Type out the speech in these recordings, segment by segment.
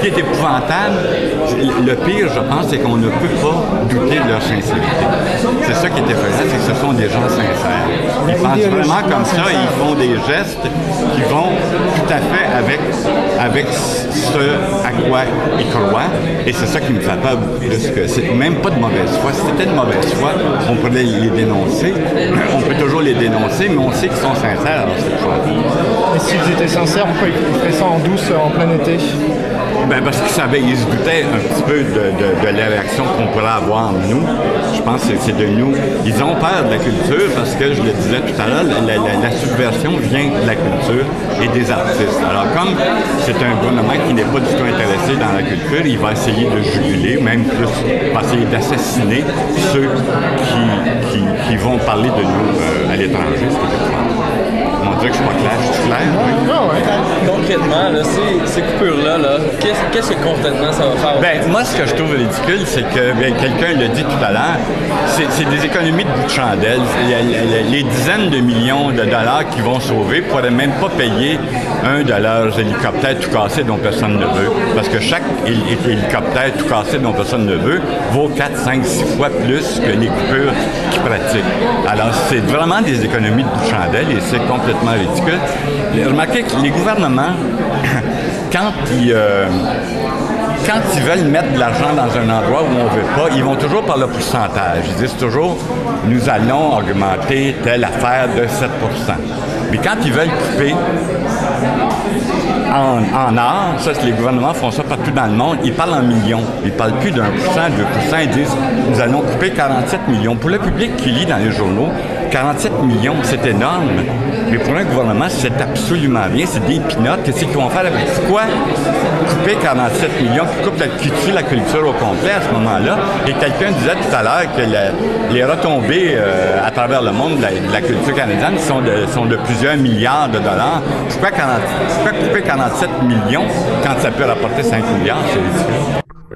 qui est épouvantable, le pire, je pense, c'est qu'on ne peut pas douter de leur sincérité. C'est ça qui est effrayant, c'est que ce sont des gens sincères. Ils pensent vraiment comme ça et ils font des gestes qui vont tout à fait avec ce à quoi ils croient. Et c'est ça qui me fait peur beaucoup plus que c'est même pas de mauvaise foi. Si c'était de mauvaise foi, on pourrait les dénoncer. On peut toujours les dénoncer, mais on sait qu'ils sont sincères. Alors c'est chouette. Et s'ils étaient sincères, pourquoi ils feraient ça en douce en plein été? Ben parce qu'ils savaient, ils se doutaient un petit peu de la réaction qu'on pourrait avoir nous. Je pense que c'est de nous. Ils ont peur de la culture parce que, je le disais tout à l'heure, la subversion vient de la culture et des artistes. Alors comme c'est un gouvernement qui n'est pas du tout intéressé dans la culture, il va essayer de juguler, même plus, il va essayer d'assassiner ceux qui vont parler de nous à l'étranger, ce qui est étrange. On dirait que je suis pas clair, je suis clair? Oui. Concrètement, là, ces coupures-là, qu'est-ce que concrètement ça va faire? Ben, moi, ce que je trouve ridicule, c'est que, bien, quelqu'un l'a dit tout à l'heure, c'est des économies de bout de chandelle. Les dizaines de millions de dollars qu'ils vont sauver ne pourraient même pas payer un de leurs hélicoptères tout cassés dont personne ne veut. Parce que chaque hélicoptère tout cassé dont personne ne veut vaut 4, 5, 6 fois plus que les coupures qu'ils pratiquent. Alors, c'est vraiment des économies de bout de chandelle et c'est complètement ridicule. Remarquez que les gouvernements, quand ils veulent mettre de l'argent dans un endroit où on ne veut pas, ils vont toujours par le pourcentage. Ils disent toujours, nous allons augmenter telle affaire de 7 %. Mais quand ils veulent couper en art, ça, les gouvernements font ça partout dans le monde, ils parlent en millions. Ils ne parlent plus d'1 %, 2 %, ils disent, nous allons couper 47 millions. Pour le public qui lit dans les journaux, 47 millions, c'est énorme. Mais pour un gouvernement, c'est absolument rien. C'est des pinottes. Qu'est-ce qu'ils vont faire avec quoi? Couper 47 millions qui tue la culture au complet à ce moment-là. Et quelqu'un disait tout à l'heure que les retombées à travers le monde de la culture canadienne sont de plusieurs milliards de dollars. Pourquoi couper 47 millions quand ça peut rapporter 5 milliards? C'est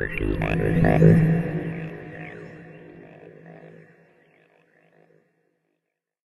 ridicule.